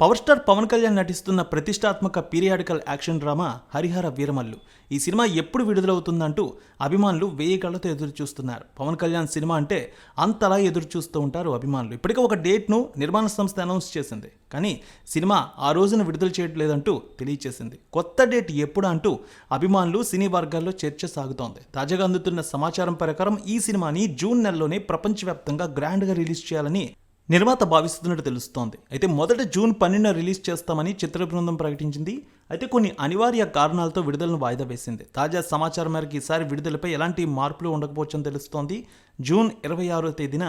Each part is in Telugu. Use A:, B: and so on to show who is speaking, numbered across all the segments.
A: పవర్ స్టార్ పవన్ కళ్యాణ్ నటిస్తున్న ప్రతిష్టాత్మక periodical action drama Harihara Veeramallu. ఈ సినిమా ఎప్పుడు విడుదలవుతుందంటూ అభిమానులు 1000 కళ్ళతో ఎదురు చూస్తున్నారు. పవన్ కళ్యాణ్ సినిమా అంటే అంతలా ఎదురు చూస్తూ ఉంటారు అభిమానులు. ఇప్పటికే ఒక డేట్ను నిర్మాణ సంస్థ అనౌన్స్ చేసింది, కానీ సినిమా ఆ రోజున విడుదల చేయట్లేదంటూ తెలియచేసింది. కొత్త డేట్ ఎప్పుడు అంటూ అభిమానులు సినీ వర్గాల్లో చర్చ సాగుతోంది. తాజాగా అందుతున్న సమాచారం ప్రకారం ఈ సినిమాని జూన్ నెలలోనే ప్రపంచవ్యాప్తంగా గ్రాండ్గా రిలీజ్ చేయాలని నిర్మాత భావిస్తున్నట్టు తెలుస్తోంది. అయితే మొదట జూన్ 12న రిలీజ్ చేస్తామని చిత్ర బృందం ప్రకటించింది. అయితే కొన్ని అనివార్య కారణాలతో విడుదలను వాయిదా వేసింది. తాజా సమాచారం మేరకు ఈసారి విడుదలపై ఎలాంటి మార్పులు ఉండకపోవచ్చని తెలుస్తోంది. జూన్ 26వ తేదీన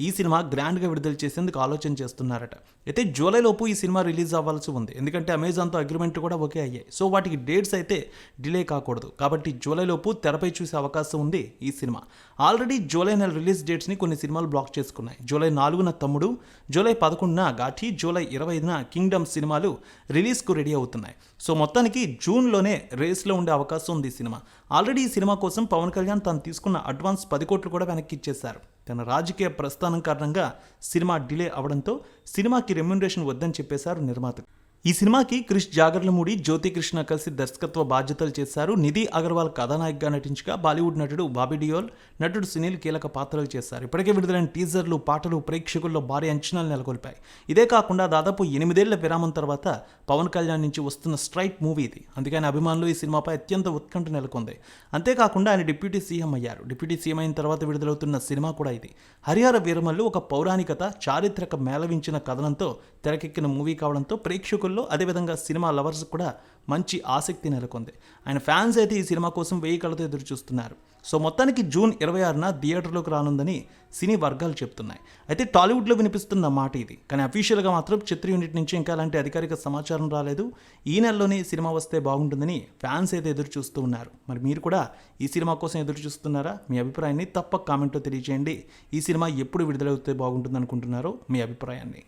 A: ఈ సినిమా గ్రాండ్గా విడుదల చేసేందుకు ఆలోచన చేస్తున్నారట. అయితే జూలైలోపు ఈ సినిమా రిలీజ్ అవ్వాల్సి ఉంది, ఎందుకంటే అమెజాన్తో అగ్రిమెంట్ కూడా ఓకే అయ్యాయి. సో వాటికి డేట్స్ అయితే డిలే కాకూడదు, కాబట్టి జూలైలోపు తెరపై చూసే అవకాశం ఉంది ఈ సినిమా. ఆల్రెడీ జూలై నెల రిలీజ్ డేట్స్ని కొన్ని సినిమాలు బ్లాక్ చేసుకున్నాయి. జూలై 4న తమ్ముడు, జూలై 11న ఘాటి, జూలై 25న కింగ్డమ్ సినిమాలు రిలీజ్కు రెడీ అవుతున్నాయి. సో మొత్తానికి జూన్లోనే రేస్లో ఉండే అవకాశం ఉంది ఈ సినిమా. ఆల్రెడీ ఈ సినిమా కోసం పవన్ కళ్యాణ్ తను తీసుకున్న అడ్వాన్స్ 10 కోట్లు కూడా వెనక్కి ఇచ్చేశారు. తన రాజకీయ ప్రస్థానం కారణంగా సినిమా డిలే అవడంతో సినిమాకి రెమ్యునరేషన్ వద్దని చెప్పేశారు నిర్మాత. ఈ సినిమాకి క్రిష్ జాగర్లమూడి, జ్యోతి కృష్ణ కలిసి దర్శకత్వ బాధ్యతలు చేశారు. నిధి అగర్వాల్ కథానాయకగా నటించగా బాలీవుడ్ నటుడు బాబీ డియోల్, నటుడు సునీల్ కీలక పాత్రలు చేశారు. ఇప్పటికే విడుదలైన టీజర్లు, పాటలు ప్రేక్షకుల్లో భారీ అంచనాలు నెలకొల్పాయి. ఇదే కాకుండా దాదాపు 8 ఏళ్ల విరామం తర్వాత పవన్ కళ్యాణ్ నుంచి వస్తున్న స్ట్రైట్ మూవీ ఇది. అందుకని అభిమానులు ఈ సినిమాపై అత్యంత ఉత్కంఠ నెలకొంది. అంతేకాకుండా ఆయన డిప్యూటీ సీఎం అయ్యారు. డిప్యూటీ సీఎం అయిన తర్వాత విడుదలవుతున్న సినిమా కూడా ఇది. హరిహర వీరమల్లు ఒక పౌరాణికత, చారిత్రక మేళవించిన కథనంతో తెరకెక్కిన మూవీ కావడంతో ప్రేక్షకుల్లో, అదేవిధంగా సినిమా లవర్స్ కూడా మంచి ఆసక్తి నెలకొంది. ఆయన ఫ్యాన్స్ అయితే ఈ సినిమా కోసం 1000 కళ్ళతో ఎదురు చూస్తున్నారు. సో మొత్తానికి జూన్ 26న థియేటర్లోకి రానుందని సినీ వర్గాలు చెప్తున్నాయి. అయితే టాలీవుడ్లో వినిపిస్తున్న మాట ఇది, కానీ అఫీషియల్గా మాత్రం చిత్ర యూనిట్ నుంచి ఇంకా అలాంటి అధికారిక సమాచారం రాలేదు. ఈ నెలలోనే సినిమా వస్తే బాగుంటుందని ఫ్యాన్స్ అయితే ఎదురు చూస్తూ ఉన్నారు. మరి మీరు కూడా ఈ సినిమా కోసం ఎదురు చూస్తున్నారా? మీ అభిప్రాయాన్ని తప్పక కామెంట్లో తెలియజేయండి. ఈ సినిమా ఎప్పుడు విడుదలవుతే బాగుంటుంది అనుకుంటున్నారో మీ అభిప్రాయాన్ని.